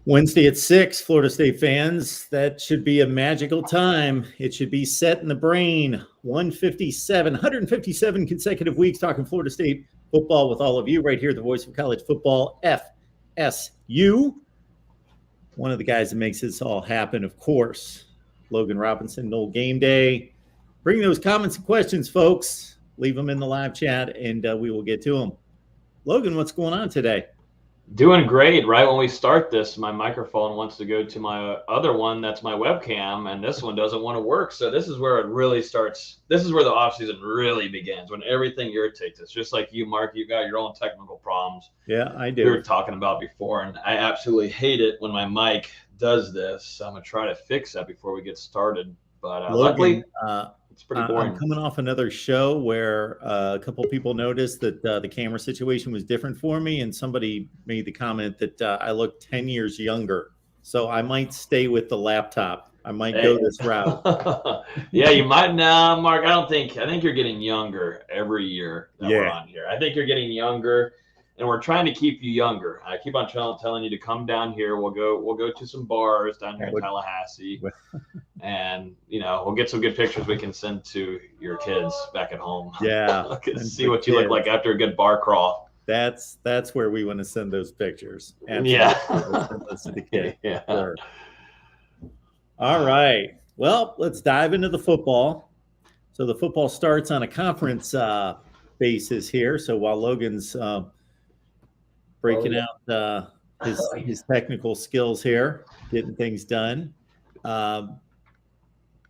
Wednesday at 6, Florida State fans. That should be a magical time. It should be set in the brain. 157 consecutive weeks talking Florida State football with all of you right here, the voice of college football, FSU. One of the guys that makes this all happen, of course, Logan Robinson, Noel Game Day. Bring those comments and questions, folks. Leave them in the live chat, and we will get to them. Logan, what's going on today? Doing great. Right when we start this, my microphone wants to go to my other one that's my webcam, and this one doesn't want to work. So this is where it really starts. This is where the offseason really begins, when everything irritates us. Just like you, Mark, you got your own technical problems. Yeah, I do. We were talking about before, and I absolutely hate it when my mic does this. So I'm going to try to fix that before we get started. But Logan, luckily, it's pretty boring. I'm coming off another show where a couple people noticed that the camera situation was different for me, and somebody made the comment that I look 10 years younger. So I might stay with the laptop. I might go this route. Yeah, you might. Now, Mark, I think you're getting younger every year that we're on here. I think you're getting younger, and we're trying to keep you younger. I keep on telling you to come down here. We'll go to some bars down here in Tallahassee, and we'll get some good pictures we can send to your kids back at home. Yeah, see what you look like after a good bar crawl. That's where we want to send those pictures. Absolutely. Yeah, to the kids. Yeah. Sure. All right. Well, let's dive into the football. So the football starts on a conference basis here. So while Logan's breaking out his technical skills here, getting things done.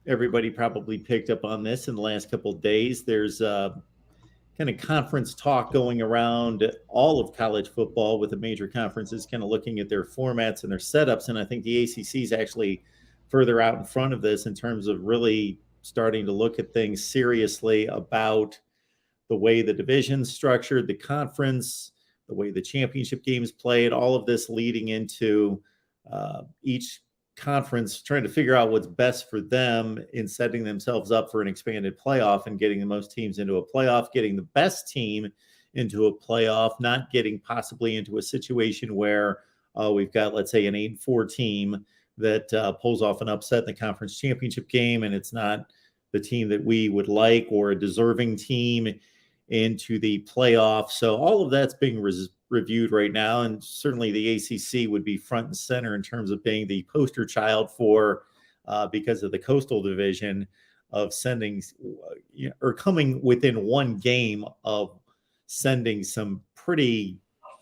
Everybody probably picked up on this in the last couple of days. There's kind of conference talk going around all of college football, with the major conferences kind of looking at their formats and their setups. And I think the ACC is actually further out in front of this in terms of really starting to look at things seriously about the way the division's structured, the conference, the way the championship games played, all of this leading into each conference trying to figure out what's best for them in setting themselves up for an expanded playoff and getting the most teams into a playoff, getting the best team into a playoff, not getting possibly into a situation where we've got, let's say, an 8-4 team that pulls off an upset in the conference championship game, and it's not the team that we would like, or a deserving team into the playoff. So all of that's being reviewed right now, and certainly the ACC would be front and center in terms of being the poster child for, because of the Coastal Division, of sending or coming within one game of sending some pretty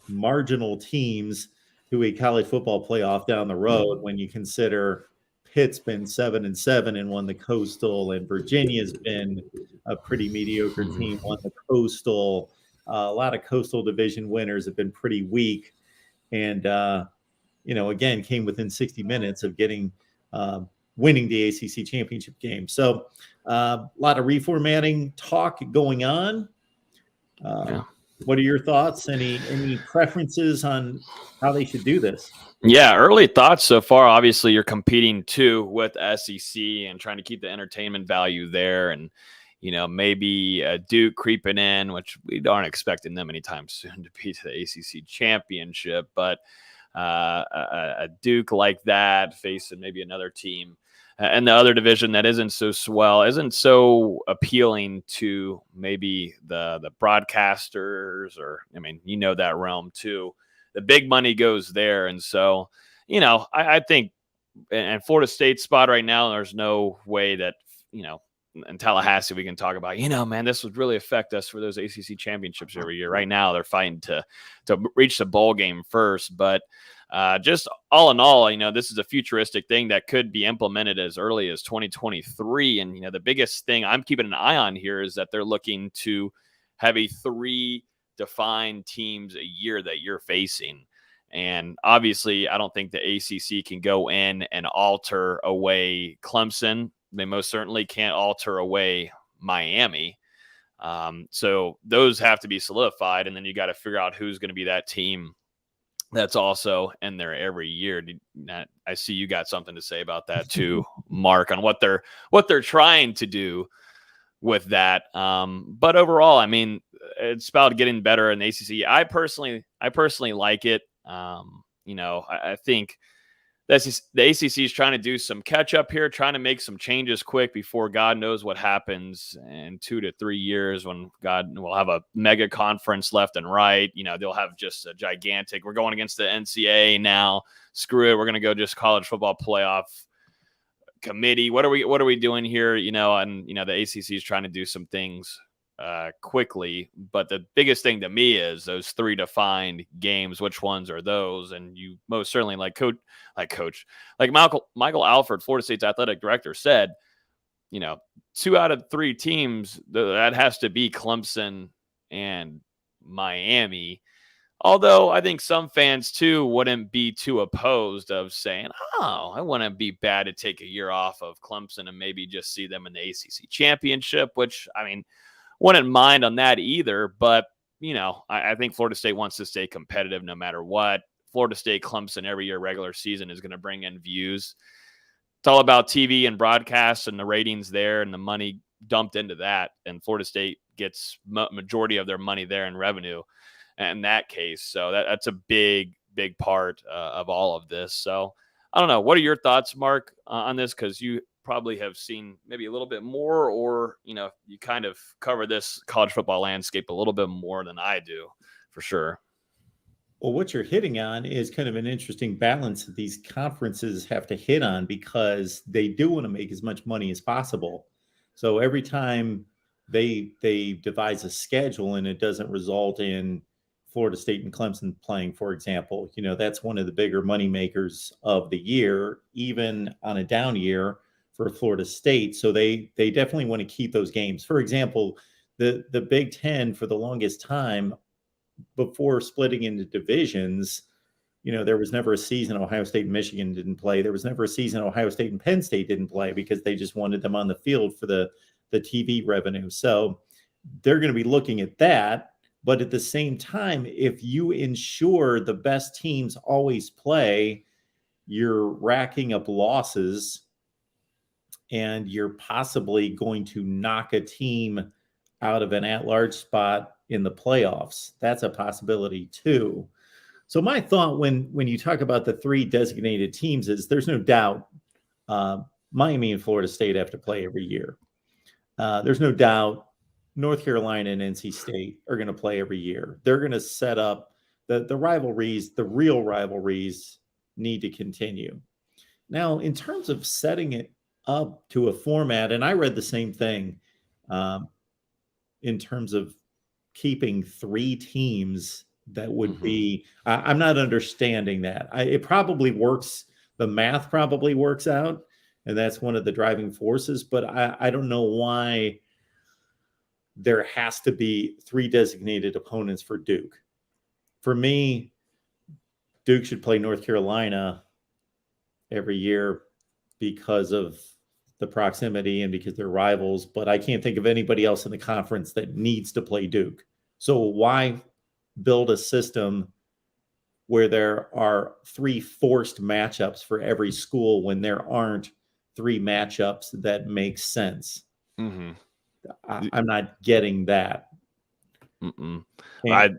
marginal teams to a college football playoff down the road, when you consider Pitt's been 7-7 and won the Coastal, and Virginia's been a pretty mediocre team, won the Coastal. A lot of Coastal Division winners have been pretty weak, and again, came within 60 minutes of getting winning the ACC championship game. So a lot of reformatting talk going on. What are your thoughts? Any preferences on how they should do this? Yeah, early thoughts so far. Obviously, you're competing too with SEC and trying to keep the entertainment value there, and maybe Duke creeping in, which we aren't expecting them anytime soon to be to the ACC championship, but a Duke like that facing maybe another team and the other division that isn't so swell, isn't so appealing to maybe the broadcasters, or that realm too. The big money goes there, and so I think in Florida State's spot right now, there's no way that in Tallahassee we can talk about man, this would really affect us for those ACC championships every year. Right now they're fighting to reach the bowl game first, but just all in all, this is a futuristic thing that could be implemented as early as 2023. And, the biggest thing I'm keeping an eye on here is that they're looking to have 3 defined teams a year that you're facing. And obviously, I don't think the ACC can go in and alter away Clemson. They most certainly can't alter away Miami. So those have to be solidified. And then you got to figure out who's going to be that team that's also in there every year. I see you got something to say about that too, Mark, on what they're trying to do with that. But overall, it's about getting better in the ACC. I personally like it. I think the ACC is trying to do some catch up here, trying to make some changes quick before God knows what happens in 2 to 3 years when God will have a mega conference left and right. They'll have just a gigantic, we're going against the NCAA now. Screw it. We're going to go just college football playoff committee. What are we doing here? And the ACC is trying to do some things quickly, but the biggest thing to me is those 3 defined games. Which ones are those? And you most certainly, like Michael Alford, Florida State's athletic director, said, 2 out of 3 teams, that has to be Clemson and Miami. Although I think some fans too wouldn't be too opposed of saying, oh, I wouldn't be bad to take a year off of Clemson and maybe just see them in the ACC championship, which, wouldn't mind on that either. But, I think Florida State wants to stay competitive no matter what. Florida State, Clemson every year regular season is going to bring in views. It's all about TV and broadcasts and the ratings there and the money dumped into that. And Florida State gets majority of their money there in revenue in that case. So that's a big, big part of all of this. So I don't know. What are your thoughts, Mark, on this? Because you probably have seen maybe a little bit more, or, you kind of cover this college football landscape a little bit more than I do, for sure. Well, what you're hitting on is kind of an interesting balance that these conferences have to hit on, because they do want to make as much money as possible. So every time they devise a schedule and it doesn't result in Florida State and Clemson playing, for example, that's one of the bigger money makers of the year, even on a down year for Florida State. So they definitely want to keep those games. For example, the Big Ten, for the longest time, before splitting into divisions, there was never a season Ohio State and Michigan didn't play. There was never a season Ohio State and Penn State didn't play, because they just wanted them on the field for the TV revenue. So they're going to be looking at that. But at the same time, if you ensure the best teams always play, you're racking up losses, and you're possibly going to knock a team out of an at-large spot in the playoffs. That's a possibility too. So my thought when you talk about the 3 designated teams is, there's no doubt Miami and Florida State have to play every year. There's no doubt North Carolina and NC State are going to play every year. They're going to set up the rivalries. The real rivalries need to continue. Now, in terms of setting it up to a format, and I read the same thing in terms of keeping 3 teams that would be, I'm not understanding that. It probably works. The math probably works out, and that's one of the driving forces, but I don't know why there has to be 3 designated opponents for Duke. For me, Duke should play North Carolina every year because of the proximity and because they're rivals, but I can't think of anybody else in the conference that needs to play Duke. So why build a system where there are 3 forced matchups for every school when there aren't 3 matchups that make sense? I'm not getting that. I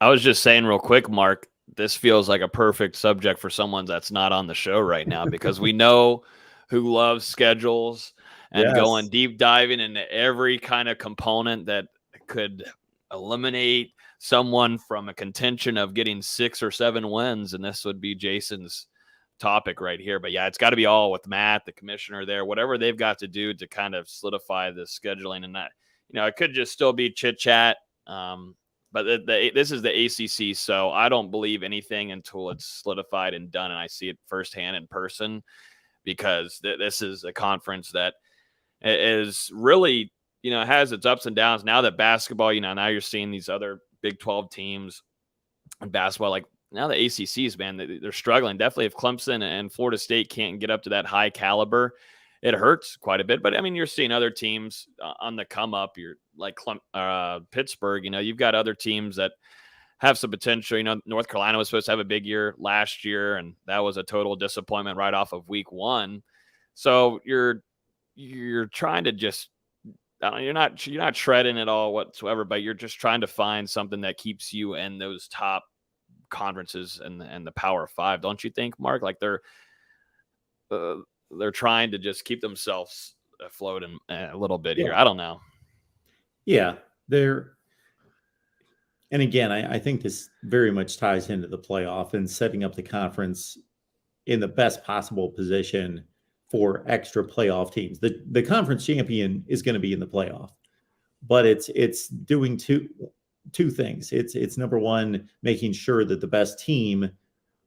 was just saying real quick, Mark, this feels like a perfect subject for someone that's not on the show right now, because we know who loves schedules and going deep diving into every kind of component that could eliminate someone from a contention of getting 6 or 7 wins. And this would be Jason's topic right here. But yeah, it's got to be all with Matt, the commissioner there, whatever they've got to do to kind of solidify the scheduling. And that, it could just still be chit chat. But this is the ACC, so I don't believe anything until it's solidified and done, and I see it firsthand in person, because this is a conference that is really, has its ups and downs. Now that basketball, now you're seeing these other Big 12 teams in basketball, like now the ACCs, man, they're struggling. Definitely if Clemson and Florida State can't get up to that high caliber, it hurts quite a bit. But I mean, you're seeing other teams on the come up. You're like Pittsburgh, you've got other teams that have some potential. North Carolina was supposed to have a big year last year, and that was a total disappointment right off of week 1. So you're trying to just, you're not shredding it all whatsoever, but you're just trying to find something that keeps you in those top conferences and the Power 5. Don't you think, Mark? Like they're trying to just keep themselves afloat a little bit Yeah. here. I don't know. Yeah, and again, I think this very much ties into the playoff and setting up the conference in the best possible position for extra playoff teams. The conference champion is going to be in the playoff, but it's doing two things. It's number one, making sure that the best team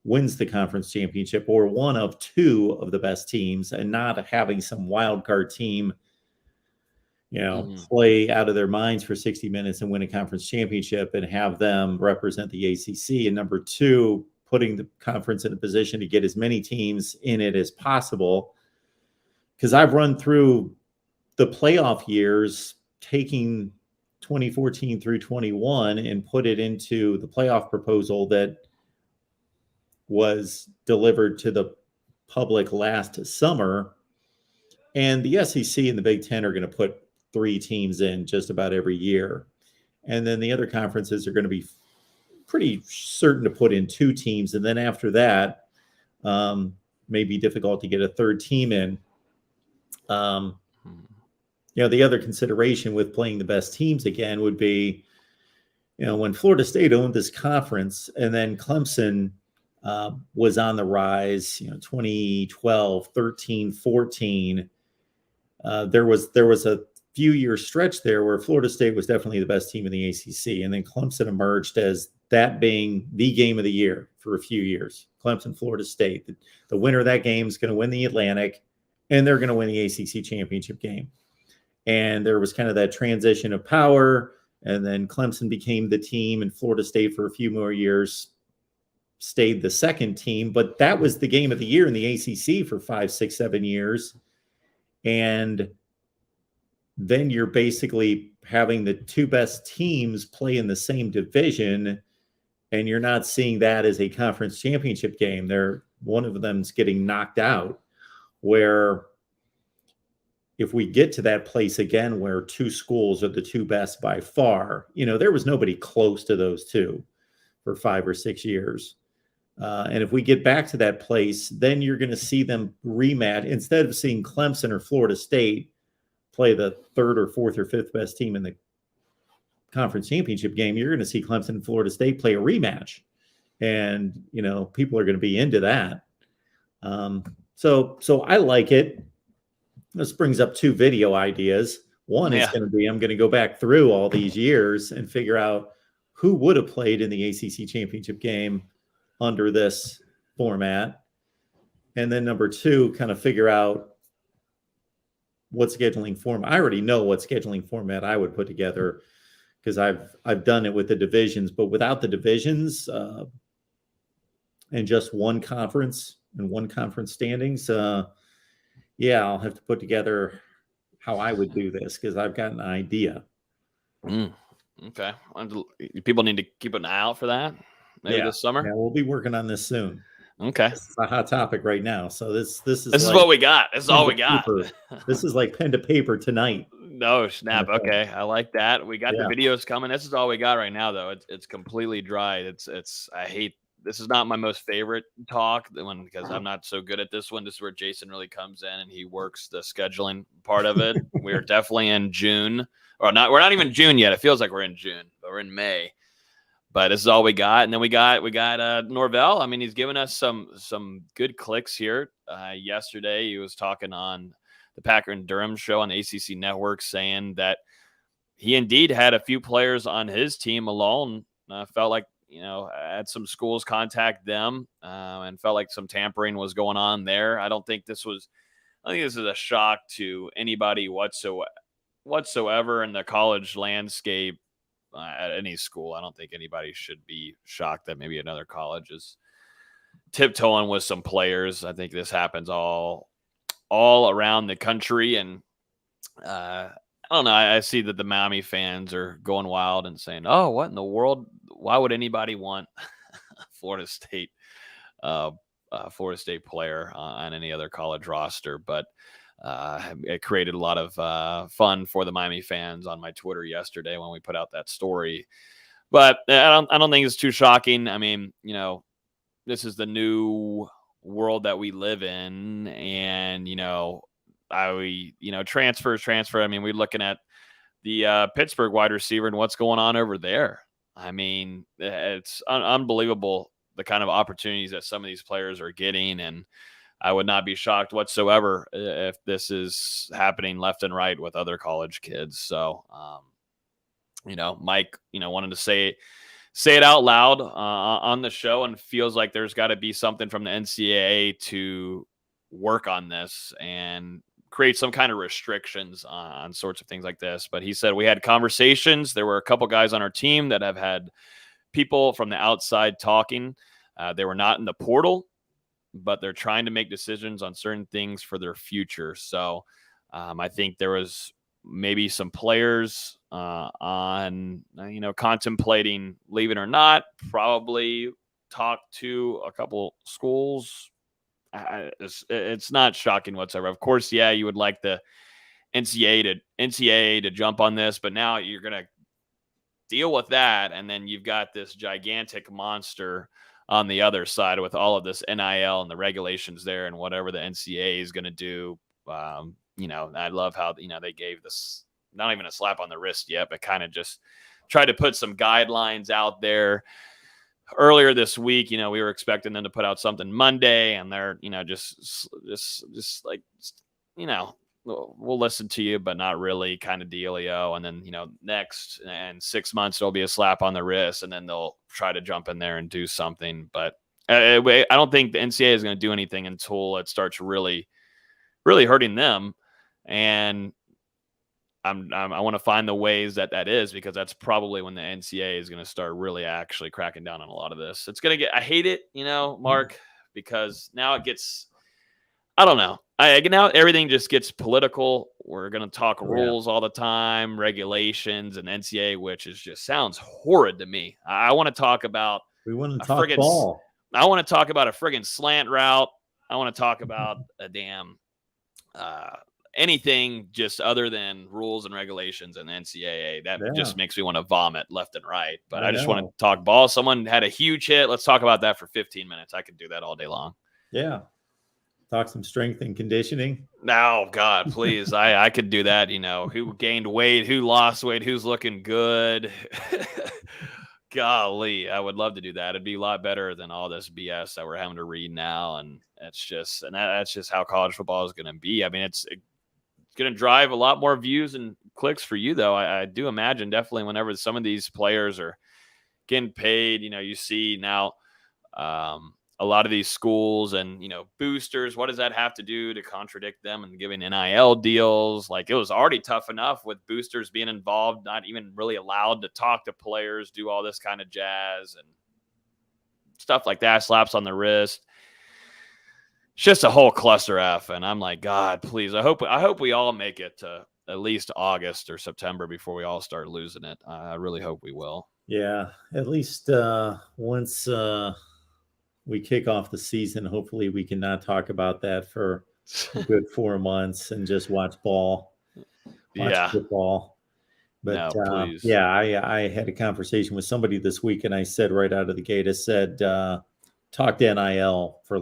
wins the conference championship, or one of two of the best teams, and not having some wild card team play out of their minds for 60 minutes and win a conference championship and have them represent the ACC. And number two, putting the conference in a position to get as many teams in it as possible. Because I've run through the playoff years, taking 2014 through 21 and put it into the playoff proposal that was delivered to the public last summer. And the SEC and the Big Ten are going to put 3 teams in just about every year. And then the other conferences are going to be pretty certain to put in 2 teams. And then after that, may be difficult to get a third team in. The other consideration with playing the best teams again would be, when Florida State owned this conference and then Clemson was on the rise, 2012, 13, 14, there was a few year stretch there where Florida State was definitely the best team in the ACC. And then Clemson emerged as that being the game of the year for a few years. Clemson, Florida State. The winner of that game is going to win the Atlantic, and they're going to win the ACC championship game. And there was kind of that transition of power. And then Clemson became the team, and Florida State for a few more years stayed the second team. But that was the game of the year in the ACC for 5, 6, 7 years. And then you're basically having the 2 best teams play in the same division, and you're not seeing that as a conference championship game. One of them's getting knocked out, where if we get to that place again where 2 schools are the 2 best by far, there was nobody close to those 2 for 5 or 6 years. And if we get back to that place, then you're going to see them rematch. Instead of seeing Clemson or Florida State play the 3rd or 4th or 5th best team in the conference championship game, you're going to see Clemson and Florida State play a rematch. And, people are going to be into that. So I like it. This brings up 2 video ideas. One is going to be, I'm going to go back through all these years and figure out who would have played in the ACC championship game under this format. And then number 2, kind of figure out what scheduling format. I already know what scheduling format I would put together, because I've done it with the divisions, but without the divisions and just one conference and one conference standings, I'll have to put together how I would do this, because I've got an idea. Okay. People need to keep an eye out for that maybe this summer. Yeah, we'll be working on this soon. Okay. This is a hot topic right now. So this is like what we got. This is all we got. This is like pen to paper tonight. No snap. Okay. I like that. We got the videos coming. This is all we got right now, though. It's completely dry. I hate, this is not my most favorite talk, because I'm not so good at this one. This is where Jason really comes in and he works the scheduling part of it. We're definitely in June, or not. We're not even June yet. It feels like we're in June, but we're in May. But this is all we got. And then we got Norvell. I mean, he's given us some good clicks here. Yesterday, he was talking on the Packer and Durham show on the ACC Network, saying that he indeed had a few players on his team alone. Felt like, had some schools contact them and felt like some tampering was going on there. I think this is a shock to anybody whatsoever in the college landscape. At any school, I don't think anybody should be shocked that maybe another college is tiptoeing with some players. I think this happens all around the country, and I don't know. I see that the Miami fans are going wild and saying, "Oh, what in the world? Why would anybody want a Florida State player on any other college roster?" But it created a lot of fun for the Miami fans on my Twitter yesterday when we put out that story. But I don't think it's too shocking. I mean, this is the new world that we live in. And, transfer. I mean, we're looking at the Pittsburgh wide receiver and what's going on over there. I mean, it's unbelievable the kind of opportunities that some of these players are getting. And I would not be shocked whatsoever if this is happening left and right with other college kids. So, Mike, wanted to say it out loud on the show, and feels like there's got to be something from the NCAA to work on this and create some kind of restrictions on sorts of things like this. But he said we had conversations. There were a couple guys on our team that have had people from the outside talking. They were not in the portal, but they're trying to make decisions on certain things for their future. So I think there was maybe some players on, contemplating leaving or not, probably talked to a couple schools. It's not shocking whatsoever. Of course, yeah, you would like the NCAA to jump on this, but now you're going to deal with that. And then you've got this gigantic monster on the other side with all of this NIL and the regulations there and whatever the NCAA is going to do. I love how, they gave this, not even a slap on the wrist yet, but kind of just tried to put some guidelines out there. Earlier this week, we were expecting them to put out something Monday, and they're, just like, we'll listen to you, but not really kind of dealio. And then, next and 6 months, there'll be a slap on the wrist, and then they'll try to jump in there and do something. But I don't think the NCAA is going to do anything until it starts really, really hurting them. And I want to find the ways that is, because that's probably when the NCAA is going to start really actually cracking down on a lot of this. It's going to I hate it, Mark, because now it gets, I don't know. Now everything just gets political. We're going to talk rules all the time, regulations, and NCAA, which just sounds horrid to me. I want to talk about, we want to talk ball. I want to talk about a friggin' slant route. I want to talk about a damn, anything just other than rules and regulations and NCAA. That just makes me want to vomit left and right. But I just want to talk ball. Someone had a huge hit. Let's talk about that for 15 minutes. I could do that all day long. Yeah. Talk some strength and conditioning. Oh, God, please. I could do that. Who gained weight, who lost weight, who's looking good. Golly, I would love to do that. It'd be a lot better than all this BS that we're having to read now. And that's just how college football is going to be. I mean, it's going to drive a lot more views and clicks for you, though. I do imagine definitely whenever some of these players are getting paid, you see now a lot of these schools and, boosters, what does that have to do to contradict them and giving NIL deals? Like, it was already tough enough with boosters being involved, not even really allowed to talk to players, do all this kind of jazz and stuff like that, slaps on the wrist. It's just a whole cluster F. And I'm like, God, please. I hope we all make it to at least August or September before we all start losing it. I really hope we will. Yeah. At least once we kick off the season, hopefully we can not talk about that for a good 4 months and just watch ball. Watch football. But please. I had a conversation with somebody this week, and I said right out of the gate, I said, talk to NIL for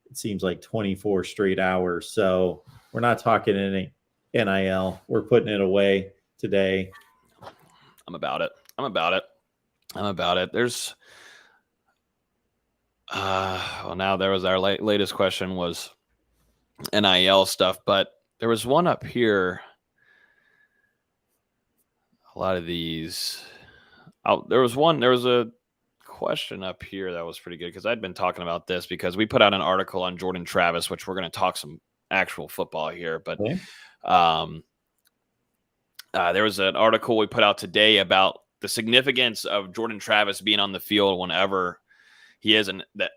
it seems like 24 straight hours. So we're not talking any NIL. We're putting it away today. I'm about it. There's, now there was our latest question was NIL stuff, but there was one up here. A lot of these, there was a question up here that was pretty good, because I'd been talking about this because we put out an article on Jordan Travis, which we're going to talk some actual football here. But there was an article we put out today about the significance of Jordan Travis being on the field whenever he is, and that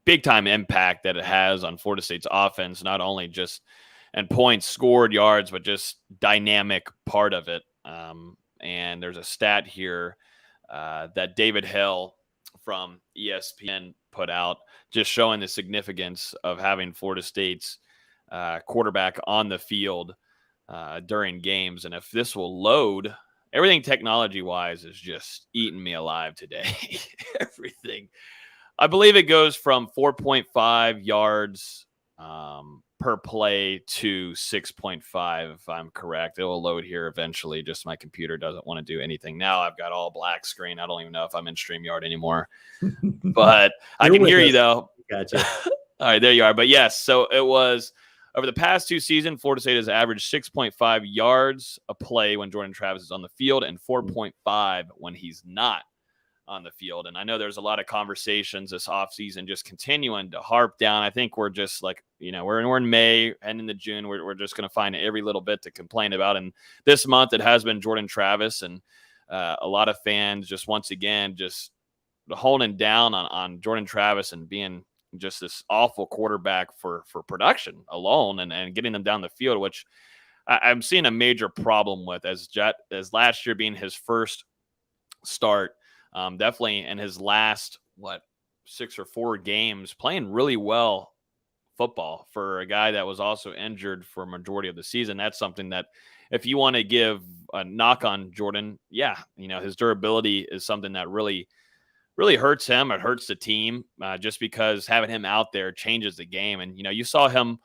big time impact that it has on Florida State's offense, not only just and points scored, yards, but just dynamic part of it. And there's a stat here that David Hill from ESPN put out, just showing the significance of having Florida State's quarterback on the field during games. And if this will load, everything technology-wise is just eating me alive today. Everything. I believe it goes from 4.5 yards per play to 6.5, if I'm correct. It will load here eventually. Just my computer doesn't want to do anything now. I've got all black screen. I don't even know if I'm in StreamYard anymore. But I can hear you, though. Gotcha. All right, there you are. But yes, so it was over the past 2 seasons, Florida State has averaged 6.5 yards a play when Jordan Travis is on the field and 4.5 when he's not on the field. And I know there's a lot of conversations this offseason just continuing to harp down. I think we're just like, we're in May and into June. We're just going to find every little bit to complain about. And this month it has been Jordan Travis, and a lot of fans just once again just holding down on Jordan Travis and being just this awful quarterback for production alone and getting them down the field, which I'm seeing a major problem with as last year being his first start. Definitely in his last 6 or 4 games, playing really well football for a guy that was also injured for a majority of the season. That's something that if you want to give a knock on Jordan, his durability is something that really hurts him. It hurts the team just because having him out there changes the game. And, you saw him a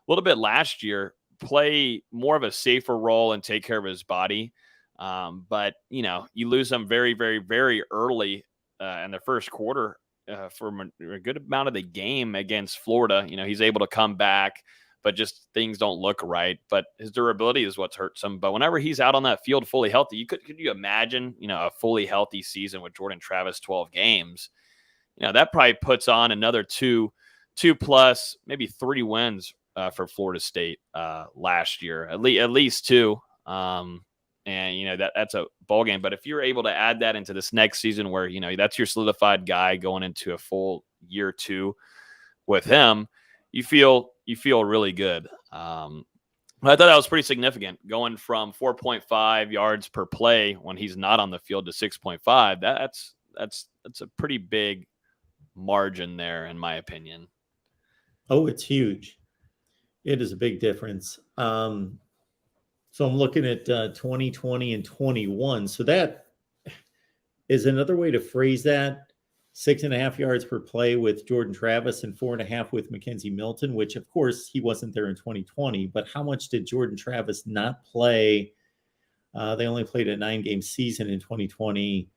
little bit last year play more of a safer role and take care of his body. But, you lose them very, very, very early in the first quarter for a good amount of the game against Florida. He's able to come back, but just things don't look right. But his durability is what's hurts him. But whenever he's out on that field fully healthy, could you imagine, a fully healthy season with Jordan Travis, 12 games? That probably puts on another two plus, maybe 3 wins for Florida State last year, at least 2. And, that's a ball game. But if you're able to add that into this next season where, that's your solidified guy going into a full year 2 with him, you feel really good. I thought that was pretty significant going from 4.5 yards per play when he's not on the field to 6.5. That's a pretty big margin there, in my opinion. Oh, it's huge. It is a big difference. So I'm looking at 2020 and 21. So that is another way to phrase that. 6.5 yards per play with Jordan Travis and 4.5 with Mackenzie Milton, which of course he wasn't there in 2020. But how much did Jordan Travis not play? They only played a 9-game season in 2020.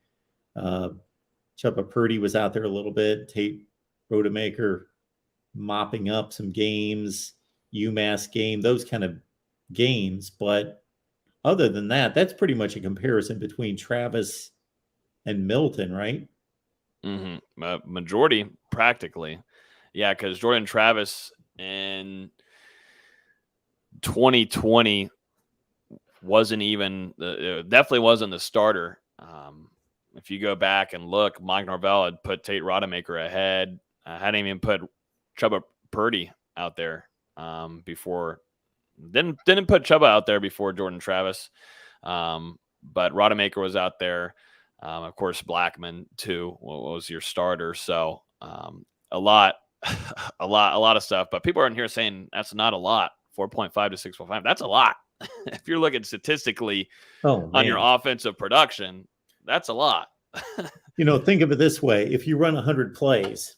Chubba Purdy was out there a little bit. Tate Rodemaker mopping up some games, UMass game, those kind of games. But other than that, that's pretty much a comparison between Travis and Milton, right? Majority, practically. Yeah, because Jordan Travis in 2020 wasn't even definitely wasn't the starter. If you go back and look, Mike Norvell had put Tate Rodemaker ahead. Hadn't even put Chubba Purdy out there before. Didn't put Chubba out there before Jordan Travis, but Rodemaker was out there. Of course, Blackman too was your starter. So a lot of stuff. But people are in here saying that's not a lot. 4.5 to 6.5. That's a lot. If you're looking statistically on your offensive production, that's a lot. Think of it this way: if you run 100 plays,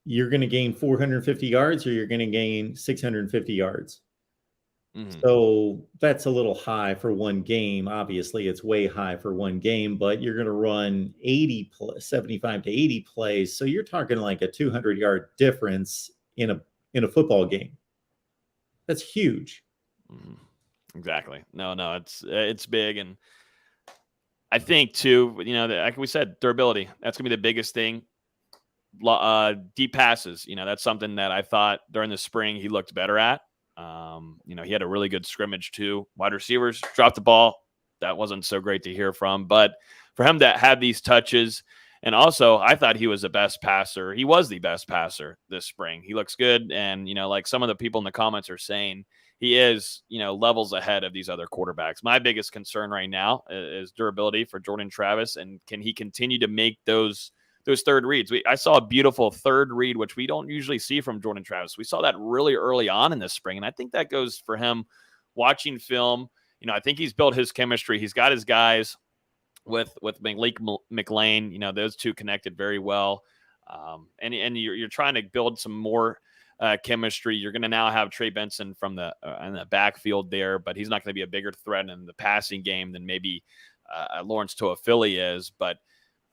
you're going to gain 450 yards, or you're going to gain 650 yards. Mm-hmm. So that's a little high for one game. Obviously, it's way high for one game, but you're going to run 75 to 80 plays. So you're talking like a 200-yard difference in a football game. That's huge. Mm-hmm. Exactly. No, it's big. And I think too, like we said, durability, that's gonna be the biggest thing. Deep passes, that's something that I thought during the spring he looked better at. He had a really good scrimmage too. Wide receivers dropped the ball. That wasn't so great to hear from, but for him to have these touches, and also I thought he was the best passer. He was the best passer this spring. He looks good. And, like some of the people in the comments are saying, he is, levels ahead of these other quarterbacks. My biggest concern right now is durability for Jordan Travis. And can he continue to make those third reads? I saw a beautiful third read, which we don't usually see from Jordan Travis. We saw that really early on in this spring. And I think that goes for him watching film. I think he's built his chemistry. He's got his guys with Malik McLean. Those two connected very well. And you're trying to build some more chemistry. You're going to now have Trey Benson from the in the backfield there, but he's not going to be a bigger threat in the passing game than maybe Lawrence Toafili is. But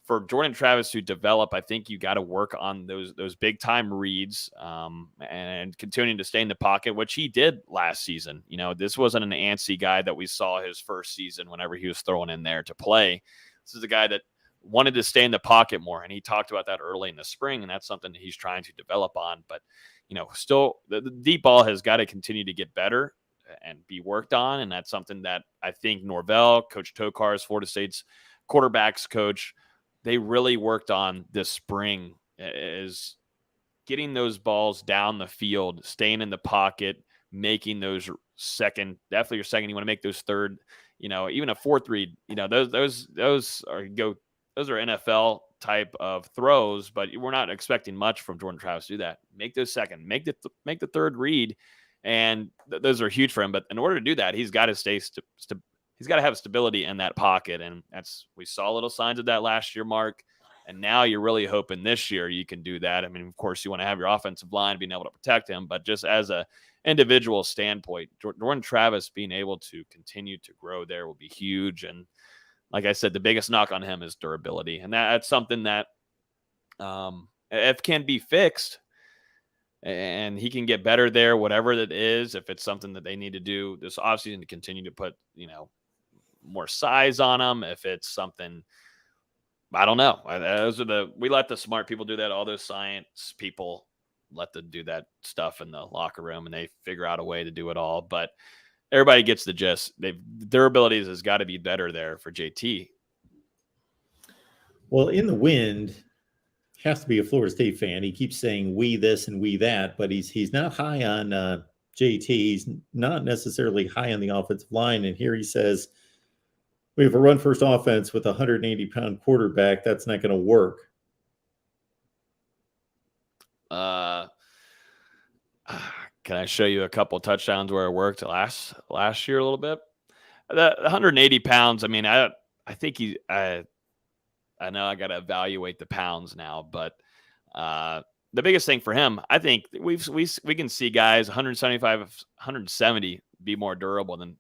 for Jordan Travis to develop, I think you got to work on those big time reads and continuing to stay in the pocket, which he did last season. This wasn't an antsy guy that we saw his first season whenever he was thrown in there to play. This is a guy that wanted to stay in the pocket more, and he talked about that early in the spring, and that's something that he's trying to develop on. But still, the deep ball has got to continue to get better and be worked on, and that's something that I think Norvell, Coach Tokar's Florida State's quarterbacks coach, they really worked on this spring, is getting those balls down the field, staying in the pocket, making those definitely your second. You want to make those third, even a fourth read. Those are NFL type of throws, but we're not expecting much from Jordan Travis to do that. Make those second, make the third read, and those are huge for him. But in order to do that, he's got to stay he's got to have stability in that pocket, and we saw little signs of that last year, Mark. And now you're really hoping this year you can do that. I mean, of course, you want to have your offensive line being able to protect him, but just as a individual standpoint, Jordan Travis being able to continue to grow there will be huge. And like I said, the biggest knock on him is durability, and that's something that if can be fixed, and he can get better there, whatever it is. If it's something that they need to do this offseason to continue to put more size on him, if it's something, I don't know. We let the smart people do that. All those science people let them do that stuff in the locker room, and they figure out a way to do it all. But everybody gets the gist. Durability has got to be better there for JT. Well, in the wind, has to be a Florida State fan. He keeps saying we this and we that, but he's not high on JT. He's not necessarily high on the offensive line. And here he says, we have a run-first offense with a 180-pound quarterback. That's not going to work. Can I show you a couple touchdowns where it worked last year a little bit? The 180 pounds. I mean, I think I know I got to evaluate the pounds now, but the biggest thing for him, I think we can see guys 175, 170 be more durable than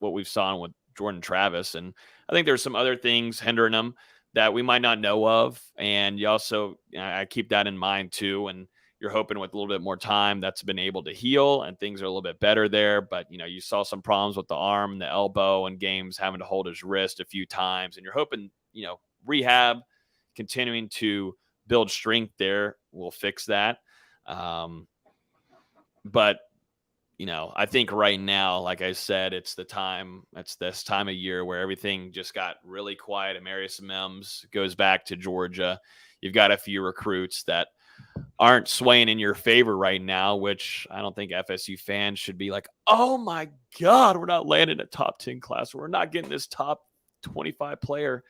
what we've saw with Jordan Travis. And I think there's some other things hindering him that we might not know of. And you also, I keep that in mind too. And you're hoping with a little bit more time that's been able to heal and things are a little bit better there. But, you saw some problems with the arm and the elbow and games having to hold his wrist a few times. And you're hoping, rehab, continuing to build strength there will fix that. But, I think right now, like I said, it's this time of year where everything just got really quiet. Amarius Mims goes back to Georgia. You've got a few recruits that aren't swaying in your favor right now, which I don't think FSU fans should be like, oh my God, we're not landing a top 10 class. We're not getting this top 25 player.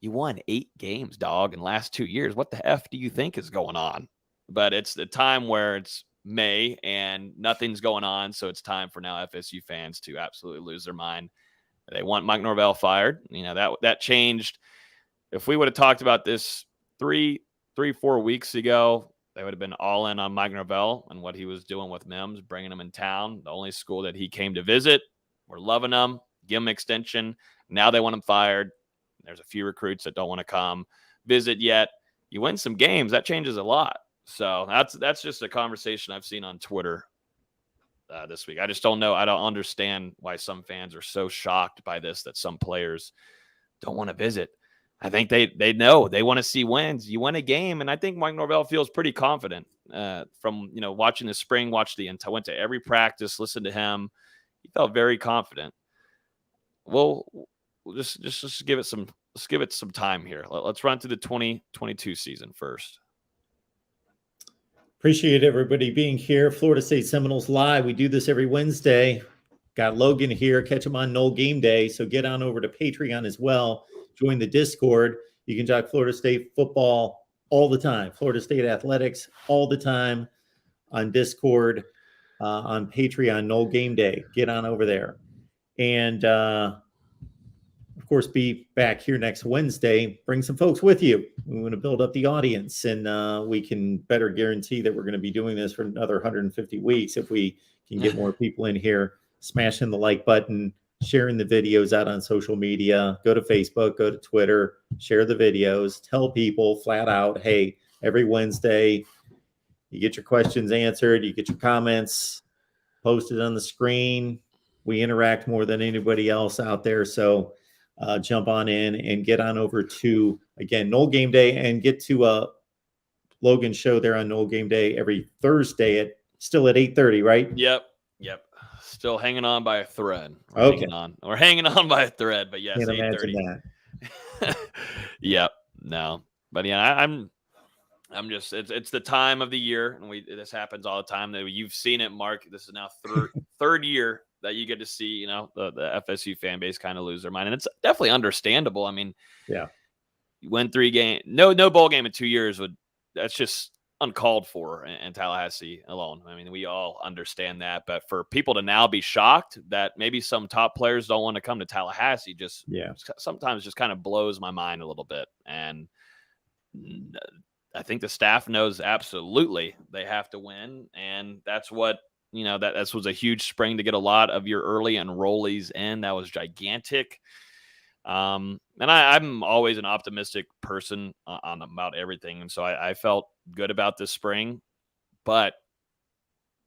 You won 8 games, dog, in the last 2 years. What the F do you think is going on? But it's the time where it's May and nothing's going on. So it's time for now FSU fans to absolutely lose their mind. They want Mike Norvell fired. That changed. If we would have talked about this 4 weeks ago, they would have been all in on Mike Norvell and what he was doing with Mims, bringing him in town. The only school that he came to visit. We're loving him. Give him extension. Now they want him fired. There's a few recruits that don't want to come visit yet. You win some games, that changes a lot. So that's just a conversation I've seen on Twitter this week. I just don't know. I don't understand why some fans are so shocked by this, that some players don't want to visit. I think they know they want to see wins. You win a game, and I think Mike Norvell feels pretty confident from watching the spring. Went to every practice, listened to him. He felt very confident. Well, just give it some. Let's give it some time here. Let's run through the 2022 season first. Appreciate everybody being here. Florida State Seminoles Live. We do this every Wednesday. Got Logan here. Catch him on Knoll Game Day. So get on over to Patreon as well. Join the Discord. You can talk Florida State football all the time. Florida State athletics all the time on Discord, on Patreon, Knoll Game Day. Get on over there. And, of course, be back here next Wednesday. Bring some folks with you. We want to build up the audience, and we can better guarantee that we're going to be doing this for another 150 weeks if we can get more people in here, smashing the like button, sharing the videos out on social media. Go to Facebook, go to Twitter, share the videos, tell people flat out, hey, every Wednesday, you get your questions answered, you get your comments posted on the screen. We interact more than anybody else out there. So jump on in and get on over to, again, Knoll Game Day, and get to Logan's show there on Knoll Game Day every Thursday still at 8:30, right? Yep. Still hanging on by a thread. We're hanging on by a thread, but yes, Can't 8:30. imagine that. Yep. No. But yeah, I'm just it's the time of the year, and this happens all the time. That you've seen it, Mark. This is now third year that you get to see, the FSU fan base kind of lose their mind, and it's definitely understandable. I mean, yeah, you win 3 games, no bowl game in 2 years that's just uncalled for in Tallahassee alone. I mean, we all understand that, but for people to now be shocked that maybe some top players don't want to come to Tallahassee, sometimes just kind of blows my mind a little bit. And I think the staff knows absolutely they have to win, and that's what that was a huge spring to get a lot of your early enrollees in. That was gigantic. And I'm always an optimistic person on about everything, and so I felt good about this spring. But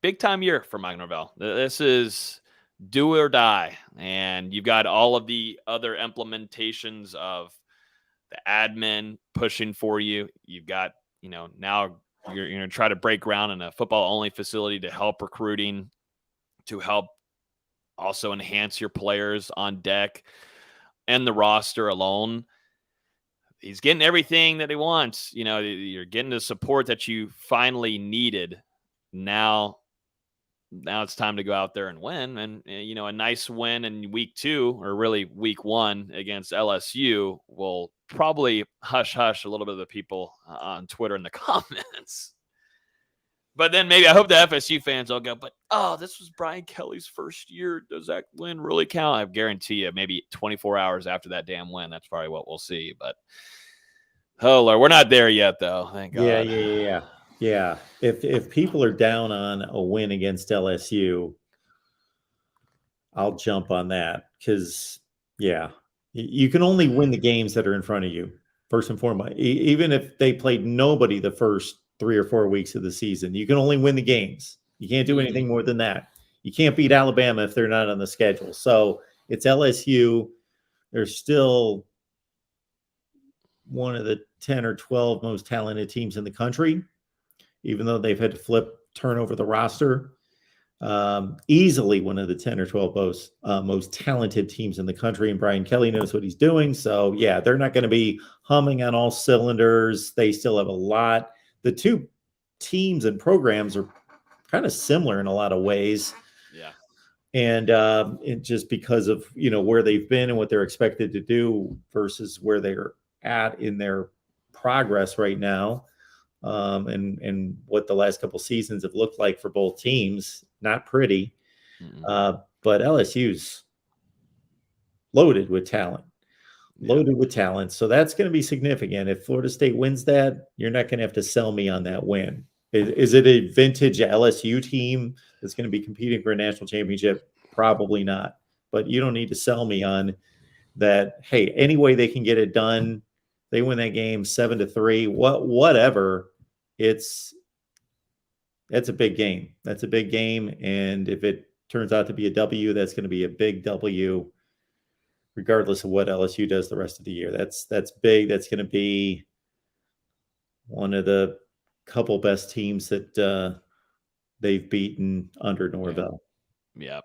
big time year for Mike Norvell. This is do or die, and you've got all of the other implementations of the admin pushing for you. You've got now you're going to try to break ground in a football only facility to help recruiting, to help also enhance your players on deck and the roster alone. He's getting everything that he wants. You're getting the support that you finally needed. Now it's time to go out there and win. And, a nice win in week 2, or really week 1 against LSU, will probably hush a little bit of the people on Twitter in the comments. But then maybe I hope the FSU fans will go, but this was Brian Kelly's first year. Does that win really count? I guarantee you, maybe 24 hours after that damn win, that's probably what we'll see. But oh Lord, we're not there yet, though. Thank God. Yeah. If people are down on a win against LSU, I'll jump on that, because you can only win the games that are in front of you, first and foremost. Even if they played nobody the first 3 or 4 weeks of the season, you can only win the games. You can't do anything more than that. You can't beat Alabama if they're not on the schedule. So it's LSU. They're still one of the 10 or 12 most talented teams in the country, even though they've had to turn over the roster. Easily one of the 10 or 12 most talented teams in the country, and Brian Kelly knows what he's doing. So they're not going to be humming on all cylinders. They still have a lot. The two teams and programs are kind of similar in a lot of ways. Yeah. And just because of, where they've been and what they're expected to do versus where they're at in their progress right now. And what the last couple seasons have looked like for both teams. Not pretty. But LSU's loaded with talent. So that's going to be significant. If Florida State wins that, you're not going to have to sell me on that win. Is it a vintage LSU team that's going to be competing for a national championship? Probably not. But you don't need to sell me on that. Hey, any way they can get it done, they win that game 7-3. Whatever. That's a big game. That's a big game. And if it turns out to be a W, that's going to be a big W, regardless of what LSU does the rest of the year. That's big. That's going to be one of the couple best teams that they've beaten under Norvell. Yeah.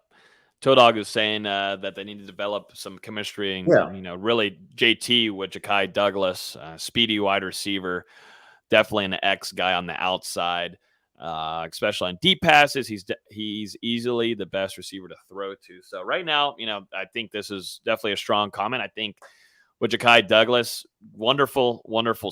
Toe Dog is saying that they need to develop some chemistry and, really JT with Ja'Kai Douglas, speedy wide receiver, definitely an X guy on the outside, especially on deep passes. He's easily the best receiver to throw to. So right now, I think this is definitely a strong comment. I think with Ja'Kai Douglas, wonderful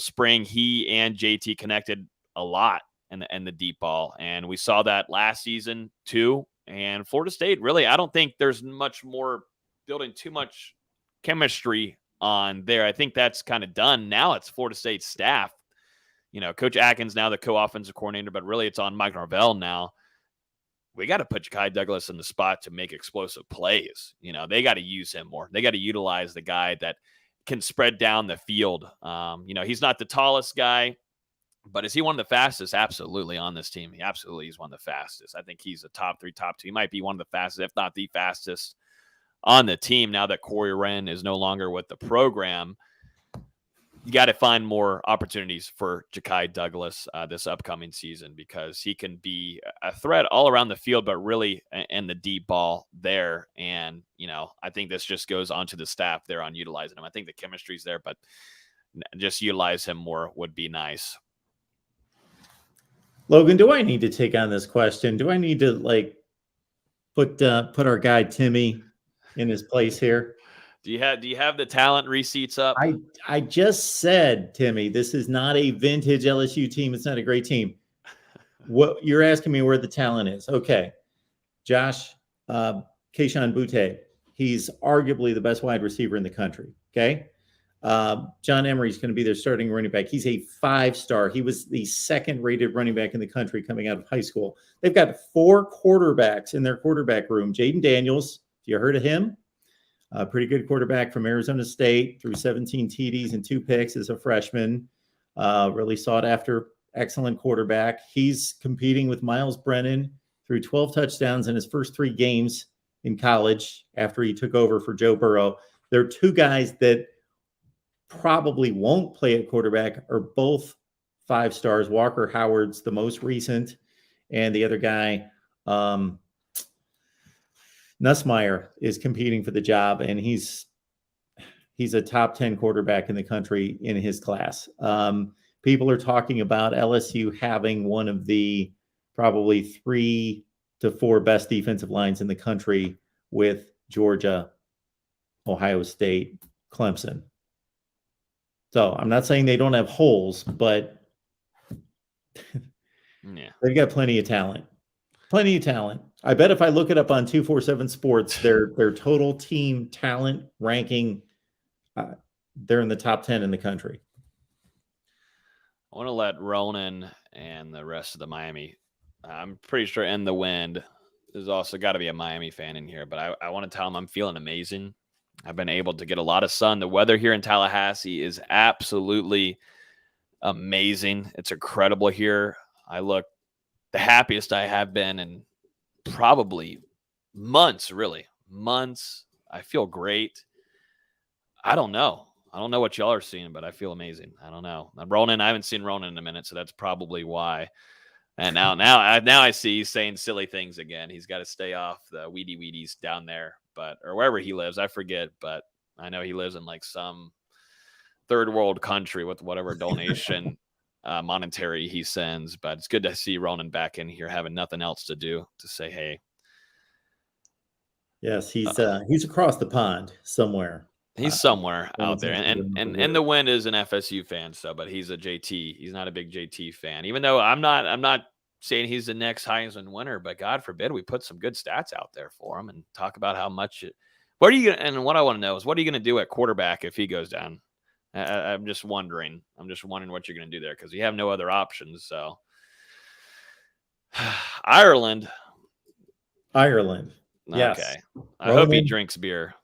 spring. He and JT connected a lot in the deep ball, and we saw that last season too. And Florida State, really, I don't think there's much more building too much chemistry on there. I think that's kind of done. Now it's Florida State staff. Coach Atkins now the co-offensive coordinator, but really it's on Mike Norvell now. We got to put Ja'Kai Douglas in the spot to make explosive plays. They got to use him more. They got to utilize the guy that can spread down the field. He's not the tallest guy, but is he one of the fastest? Absolutely on this team. He's one of the fastest. I think he's a top 3, top 2. He might be one of the fastest, if not the fastest on the team now that Corey Wren is no longer with the program. You got to find more opportunities for Ja'Kai Douglas this upcoming season because he can be a threat all around the field, but really in the deep ball there. And, I think this just goes onto the staff there on utilizing him. I think the chemistry's there, but just utilize him more would be nice. Logan, do I need to take on this question? Do I need to put our guy Timmy in his place here? Do you have the talent receipts up? I just said, Timmy, this is not a vintage LSU team. It's not a great team. What you're asking me where the talent is. Okay. Josh, Keyshawn Butte, he's arguably the best wide receiver in the country. Okay. John Emery's going to be their starting running back. He's a 5-star. He was the 2nd-rated running back in the country coming out of high school. They've got 4 quarterbacks in their quarterback room. Jaden Daniels, you heard of him? A pretty good quarterback from Arizona State, threw 17 TDs and 2 picks as a freshman. Really sought after, excellent quarterback. He's competing with Miles Brennan, threw 12 touchdowns in his first 3 games in college after he took over for Joe Burrow. There are 2 guys that probably won't play at quarterback are both 5-stars. Walker Howard's the most recent, and the other guy, Nussmeier, is competing for the job, and he's a top 10 quarterback in the country in his class. People are talking about LSU having one of the probably 3 to 4 best defensive lines in the country with Georgia, Ohio State, Clemson. So I'm not saying they don't have holes, but they've got plenty of talent. Plenty of talent. I bet if I look it up on 247 Sports, their total team talent ranking, they're in the top 10 in the country. I want to let Ronan and the rest of the Miami, I'm pretty sure In the Wind, there's also got to be a Miami fan in here, but I want to tell them I'm feeling amazing. I've been able to get a lot of sun. The weather here in Tallahassee is absolutely amazing. It's incredible here. I look the happiest I have been in probably months, really. Months. I feel great. I don't know. I don't know what y'all are seeing, but I feel amazing. I don't know. Ronan, I haven't seen Ronan in a minute, so that's probably why. And now I see he's saying silly things again. He's got to stay off the weedies down there, or wherever he lives. I forget, but I know he lives in some third world country with whatever donation monetary he sends. But it's good to see Ronan back in here having nothing else to do to say hey. Yes, he's across the pond somewhere. He's somewhere out there. And the Wind is an FSU fan, but he's a JT. He's not a big JT fan. Even though I'm not saying he's the next Heisman winner, but God forbid we put some good stats out there for him and talk about how much what are you gonna, and what I want to know is what are you going to do at quarterback if he goes down? I'm just wondering. I'm just wondering what you're going to do there because you have no other options. So Ireland. Yes. Okay. I hope he drinks beer.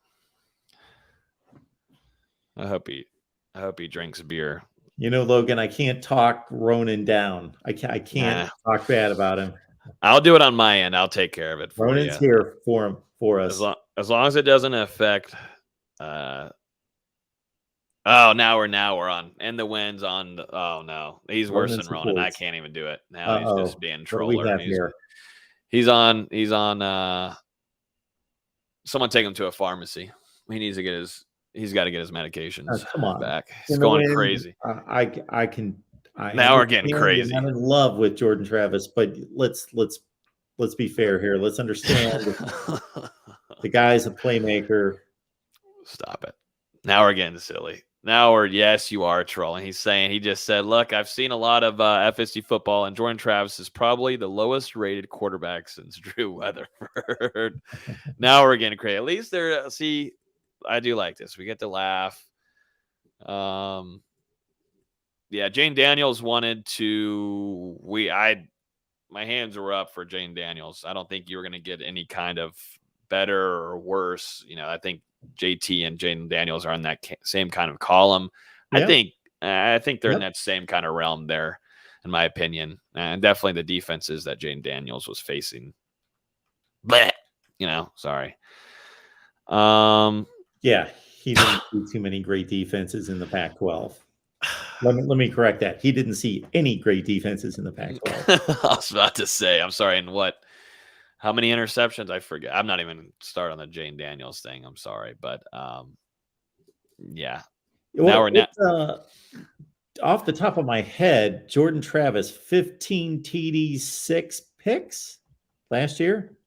I hope he drinks beer. Logan, I can't talk Ronan down. I can't talk bad about him. I'll do it on my end. I'll take care of it for Ronan's here for us. As long as it doesn't affect. Now we're on. And the Wind's on. Oh no, he's worse than Ronan. I can't even do it now. He's just being troller. He's on. Someone take him to a pharmacy. He needs to get his. He's got to get his medications back. He's going crazy. Now we're getting crazy. I'm in love with Jordan Travis, but let's be fair here. Let's understand the guy's a playmaker. Stop it. Now we're getting silly. Yes, you are trolling. He just said, look, I've seen a lot of FSU football, and Jordan Travis is probably the lowest rated quarterback since Drew Weatherford. Now we're getting crazy. At least I do like this. We get to laugh. Yeah, Jane Daniels wanted to. My hands were up for Jane Daniels. I don't think you were going to get any kind of better or worse. I think JT and Jane Daniels are in that same kind of column. Yeah. I think they're in Yep. that same kind of realm there, in my opinion, and definitely the defenses that Jane Daniels was facing. But sorry. Yeah, he didn't see too many great defenses in the Pac-12. Let me correct that. He didn't see any great defenses in the Pac-12. I was about to say, I'm sorry. And how many interceptions? I forget. I'm not even start on the Jane Daniels thing. I'm sorry, but yeah. Well, off the top of my head, Jordan Travis, 15 TDs, 6 picks last year.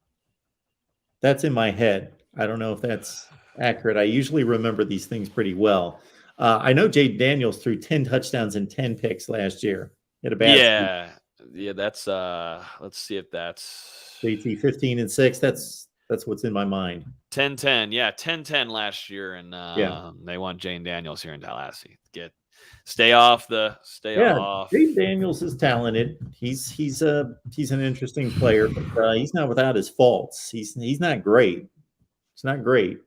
That's in my head. I don't know if that's accurate. I usually remember these things pretty well. I know Jade Daniels threw 10 touchdowns and 10 picks last year. He had a bad season. Yeah, that's let's see if that's JT 15 and 6. That's what's in my mind. 10-10. Yeah, 10-10 last year, and Yeah. they want Jane Daniels here in Tallahassee. Stay off. Jade Daniels is talented. He's an interesting player, but he's not without his faults. He's not great. It's not great.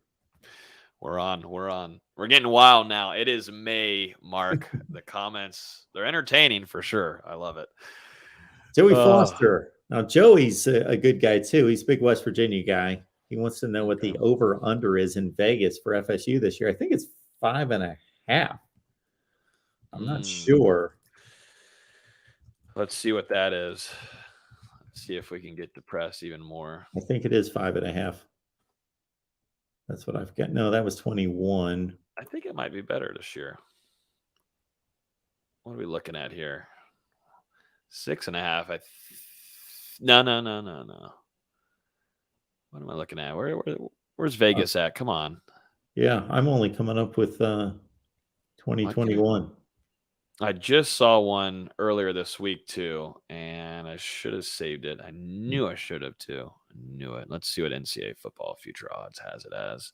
We're on. We're getting wild now. It is May, Mark. The comments, they're entertaining for sure. I love it. Joey Foster. Now, Joey's a good guy, too. He's a big West Virginia guy. He wants to know what the over-under is in Vegas for FSU this year. I think it's 5.5. I'm not sure. Let's see what that is. Let's see if we can get depressed even more. I think it is 5.5. That's what I've got. No, that was 21. I think it might be better this year. What are we looking at here? 6.5. No. What am I looking at? Where's Vegas at? Come on. Yeah, I'm only coming up with 2021. I just saw one earlier this week too, and I should have saved it. I knew I should have too. I knew it. Let's see what NCAA football future odds has it as.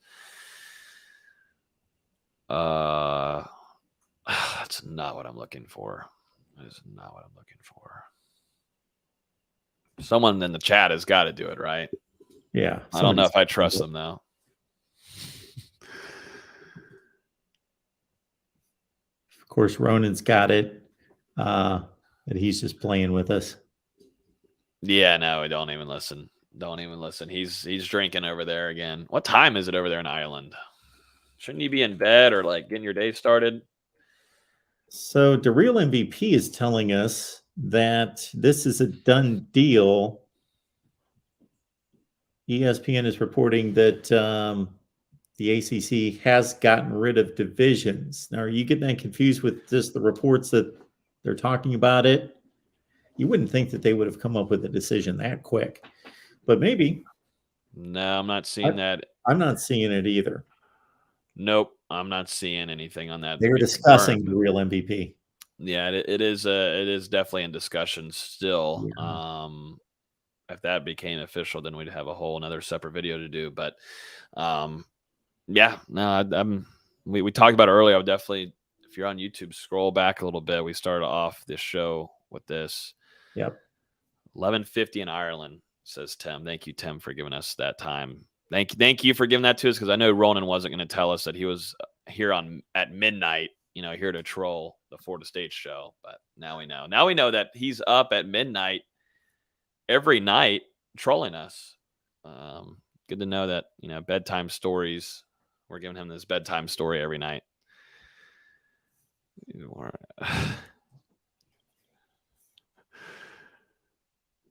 That's not what I'm looking for. That is not what I'm looking for. Someone in the chat has got to do it, right? Yeah. I don't know if I trust them though. Of course, Ronan's got it. And he's just playing with us. Yeah, no, don't even listen. Don't even listen. He's drinking over there again. What time is it over there in Ireland? Shouldn't you be in bed or like getting your day started? So the real MVP is telling us that this is a done deal. ESPN is reporting that the ACC has gotten rid of divisions. Now, are you getting that confused with just the reports that they're talking about it? You wouldn't think that they would have come up with a decision that quick, but maybe. No, I'm not seeing that. I'm not seeing it either. Nope, I'm not seeing anything on that. They're discussing the real MVP. Yeah, it is definitely in discussion still. Yeah. If that became official, then we'd have a whole another separate video to do. But yeah, no, we talked about it earlier. I would definitely, if you're on YouTube, scroll back a little bit. We started off this show with this. Yep. 11:50 in Ireland, says Tim. Thank you, Tim, for giving us that time. Thank you for giving that to us, because I know Ronan wasn't going to tell us that he was here at midnight, here to troll the Florida State show. But now we know. Now we know that he's up at midnight every night trolling us. Good to know that, bedtime stories. We're giving him this bedtime story every night.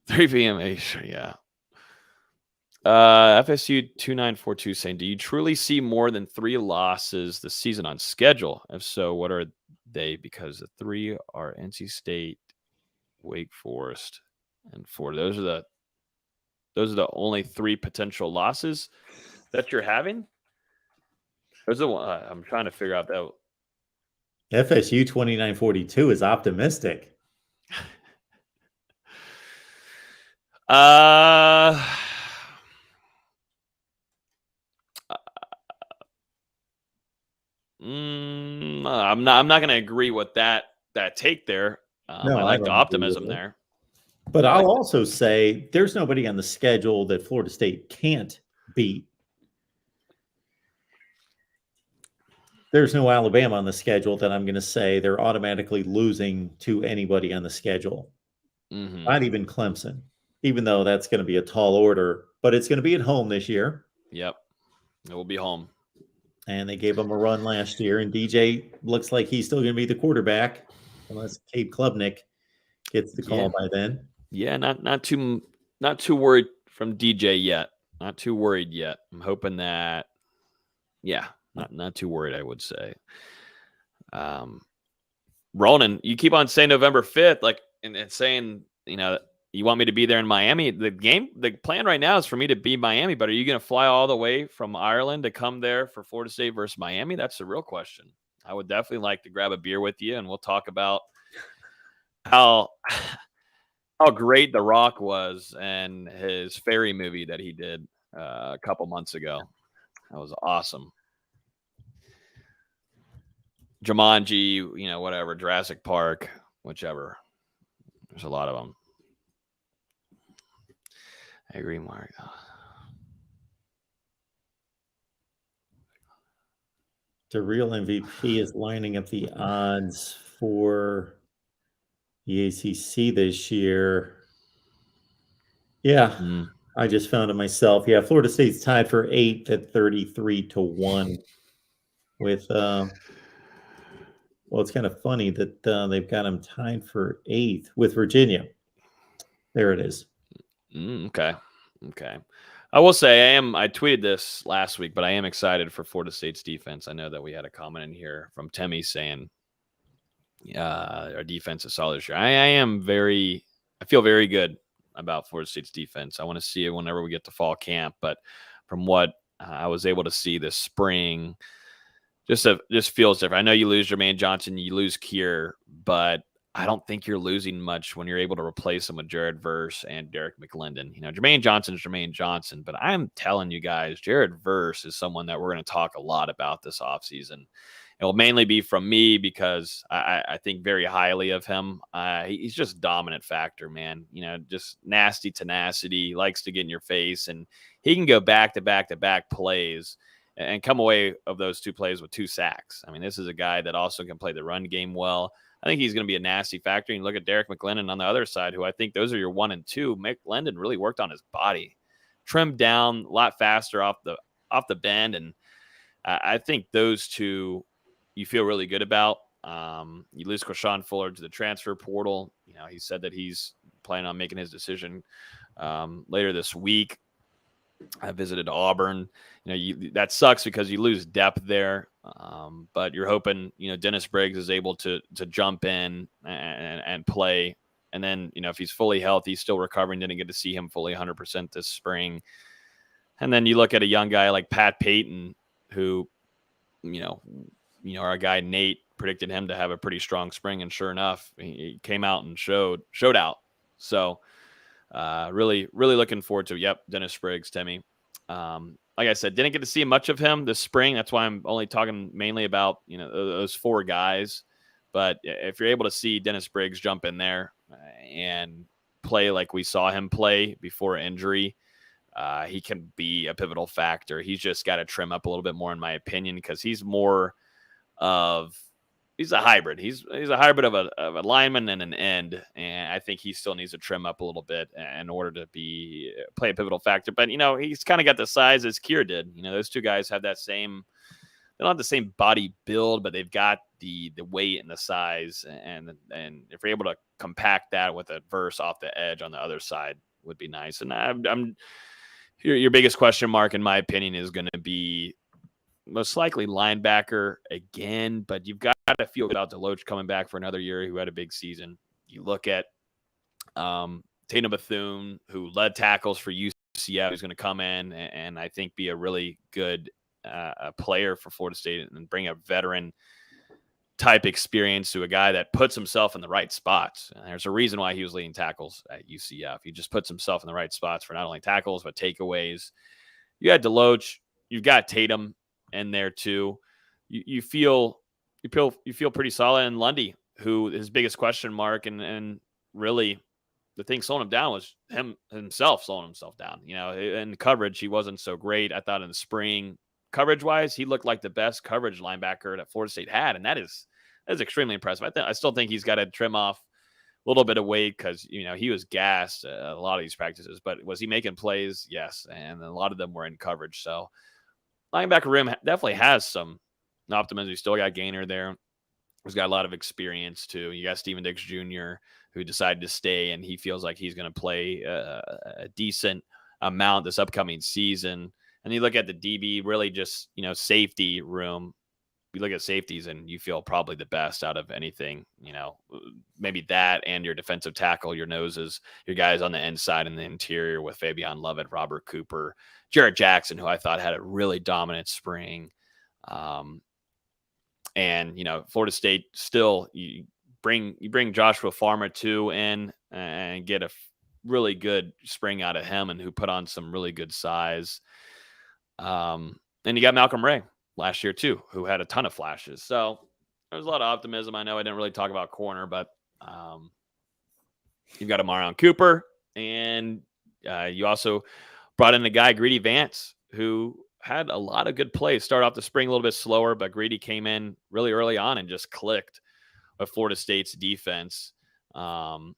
3 p.m. Yeah. FSU 2942 saying, do you truly see more than 3 losses this season on schedule? If so, what are they? Because the 3 are NC State, Wake Forest, and Florida. Those are the only 3 potential losses that you're having. There's the one I'm trying to figure out that. FSU 2942 is optimistic. I'm not going to agree with that take there. No, I I like the don't agree with optimism it. there. But I'll also say there's nobody on the schedule that Florida State can't beat. There's no Alabama on the schedule that I'm going to say they're automatically losing to anybody on the schedule. Mm-hmm. Not even Clemson, even though that's going to be a tall order. But it's going to be at home this year. Yep. It will be home. And they gave them a run last year. And DJ looks like he's still going to be the quarterback unless Cade Klubnik gets the call by then. Yeah, not too worried from DJ yet. Not too worried yet. I'm hoping that, not too worried, I would say. Ronan, you keep on saying November 5th, like, and saying, you want me to be there in Miami. The plan right now is for me to be Miami, but are you going to fly all the way from Ireland to come there for Florida State versus Miami? That's the real question. I would definitely like to grab a beer with you, and we'll talk about how great The Rock was and his fairy movie that he did a couple months ago. That was awesome. Jumanji, whatever, Jurassic Park, whichever. There's a lot of them. I agree, Mark. The real MVP is lining up the odds for the ACC this year. Yeah, I just found it myself. Yeah, Florida State's tied for 8th at 33-1 with well, it's kind of funny that they've got them tied for 8th with Virginia. There it is. Okay. I will say I tweeted this last week, but I am excited for Florida State's defense. I know that we had a comment in here from Temmie saying our defense is solid this year. I feel very good about Florida State's defense. I want to see it whenever we get to fall camp, but from what I was able to see this spring, just feels different. I know you lose Jermaine Johnson, you lose Kier, but I don't think you're losing much when you're able to replace him with Jared Verse and Derek McLendon. Jermaine Johnson's Jermaine Johnson, but I'm telling you guys, Jared Verse is someone that we're going to talk a lot about this offseason. It will mainly be from me because I think very highly of him. He's just dominant factor, man. Just nasty tenacity, likes to get in your face, and he can go back to back to back plays and come away of those 2 plays with 2 sacks. I mean, this is a guy that also can play the run game well. I think he's going to be a nasty factor. You look at Derek McLendon on the other side, who I think those are your 1 and 2. McLendon really worked on his body, trimmed down a lot faster off the bend, and I think those 2 you feel really good about. You lose Krishan Fuller to the transfer portal. He said that he's planning on making his decision later this week. I visited Auburn. That sucks because you lose depth there. But you're hoping, Dennis Briggs is able to jump in and play. And then, if he's fully healthy, still recovering, didn't get to see him fully 100% this spring. And then you look at a young guy like Pat Payton, who, our guy Nate predicted him to have a pretty strong spring, and sure enough, he came out and showed out. So really, really looking forward to it. Yep, Dennis Briggs, Temmie. Like I said, didn't get to see much of him this spring. That's why I'm only talking mainly about those 4 guys. But if you're able to see Dennis Briggs jump in there and play like we saw him play before injury, he can be a pivotal factor. He's just got to trim up a little bit more, in my opinion, because he's a hybrid. He's a hybrid of a lineman and an end, and I think he still needs to trim up a little bit in order to play a pivotal factor. But he's kind of got the size as Kier did. Those 2 guys have that same. They don't have the same body build, but they've got the weight and the size, and if you're able to compact that with a Verse off the edge on the other side, would be nice. And I'm your biggest question mark, in my opinion, is going to be most likely linebacker again, but you've got to feel good about Deloach coming back for another year, who had a big season. You look at Tatum Bethune, who led tackles for UCF, who's going to come in and I think be a really good player for Florida State and bring a veteran type experience to a guy that puts himself in the right spots. And there's a reason why he was leading tackles at UCF. He just puts himself in the right spots for not only tackles, but takeaways. You got Deloach, you've got Tatum in there too. You feel you feel pretty solid. And Lundy, who his biggest question mark and really the thing slowing him down was himself slowing himself down. In coverage, he wasn't so great. I thought in the spring, coverage wise, he looked like the best coverage linebacker that Florida State had, and that is extremely impressive. I still think he's got to trim off a little bit of weight because he was gassed a lot of these practices. But was he making plays? Yes, and a lot of them were in coverage. So linebacker room definitely has some optimism. You still got Gainer there. He's got a lot of experience too. You got Steven Dix Jr., who decided to stay, and he feels like he's going to play a decent amount this upcoming season. And you look at the DB, really just, safety room. You look at safeties and you feel probably the best out of anything, maybe that and your defensive tackle, your noses, your guys on the inside and the interior with Fabian Lovett, Robert Cooper, Jarrett Jackson, who I thought had a really dominant spring. And, Florida State still, you bring Joshua Farmer too in and get a really good spring out of him and who put on some really good size. And you got Malcolm Ray last year too, who had a ton of flashes. So there's a lot of optimism. I know I didn't really talk about corner, but you've got Amarion Cooper, and you also brought in the guy Greedy Vance, who had a lot of good plays. Started off the spring a little bit slower, but Greedy came in really early on and just clicked with Florida State's defense. And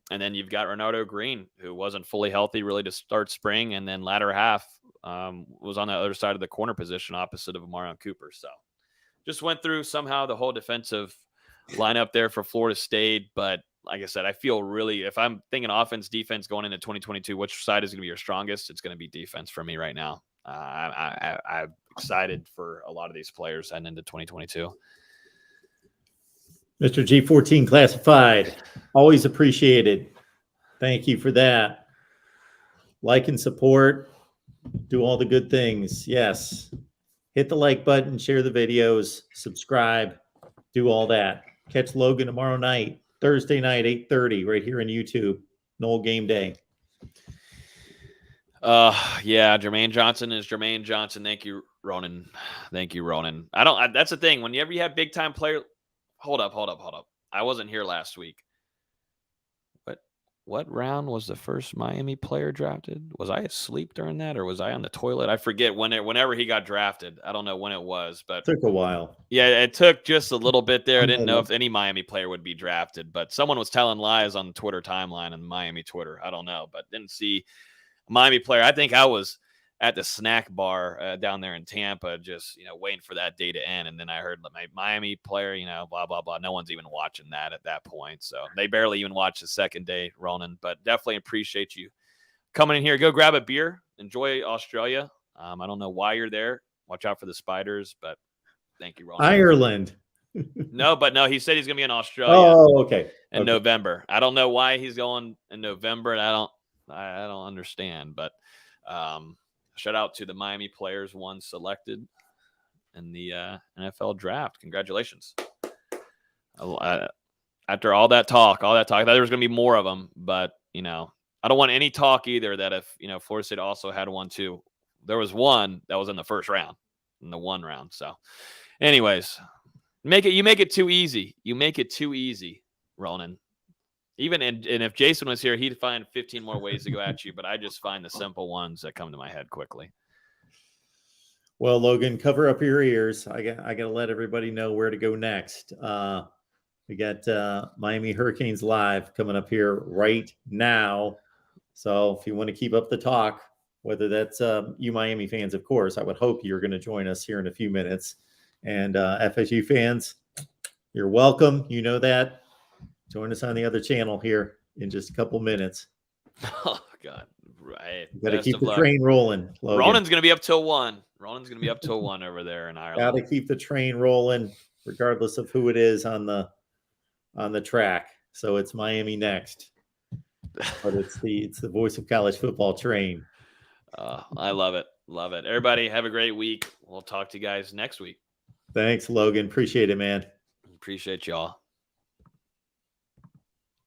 then you've got Renardo Green, who wasn't fully healthy really to start spring, and then latter half was on the other side of the corner position opposite of Amarion Cooper. So just went through somehow the whole defensive lineup there for Florida State. But like I said, I feel really, if I'm thinking offense, defense going into 2022, which side is going to be your strongest? It's going to be defense for me right now. I'm excited for a lot of these players heading into 2022. Mr. G14 Classified, always appreciated. Thank you for that. Like and support. Do all the good things. Yes. Hit the like button, share the videos, subscribe, do all that. Catch Logan tomorrow night, Thursday night, 8:30, right here on YouTube. Noel Game Day. Yeah, Jermaine Johnson is Jermaine Johnson. Thank you, Ronan. Thank you, Ronan. That's the thing. Whenever you have big time player, hold up. I wasn't here last week. What round was the first Miami player drafted? Was I asleep during that, or was I on the toilet? I forget whenever he got drafted. I don't know when it was, but took a while. Yeah, it took just a little bit there. I didn't know if any Miami player would be drafted, but someone was telling lies on the Twitter timeline and Miami Twitter. I don't know, but didn't see a Miami player. I think I was at the snack bar down there in Tampa, just, waiting for that day to end. And then I heard my Miami player, blah, blah, blah. No one's even watching that at that point. So they barely even watched the second day, Ronan, but definitely appreciate you coming in here. Go grab a beer. Enjoy Australia. I don't know why you're there. Watch out for the spiders, but thank you, Ronan. Ireland. No, he said he's going to be in Australia. Oh, okay. In November. I don't know why he's going in November. And I don't understand, but, shout out to the Miami players, one selected in the NFL draft. Congratulations. After all that talk, I thought there was going to be more of them, but, I don't want any talk either that if, Florida State also had one too. There was one that was in the first round, in the one round. So anyways, you make it too easy. You make it too easy, Ronan. And if Jason was here, he'd find 15 more ways to go at you, but I just find the simple ones that come to my head quickly. Well, Logan, cover up your ears. I got to let everybody know where to go next. We got Miami Hurricanes live coming up here right now. So if you want to keep up the talk, whether that's you Miami fans, of course, I would hope you're going to join us here in a few minutes. And FSU fans, you're welcome. You know that. Join us on the other channel here in just a couple minutes. Oh, God. Right. Got to keep the train rolling, Logan. Ronan's going to be up till 1. Ronan's going to be up till 1 over there in Ireland. Got to keep the train rolling, regardless of who it is on the track. So it's Miami next. But it's the voice of college football train. I love it. Love it. Everybody have a great week. We'll talk to you guys next week. Thanks, Logan. Appreciate it, man. Appreciate y'all.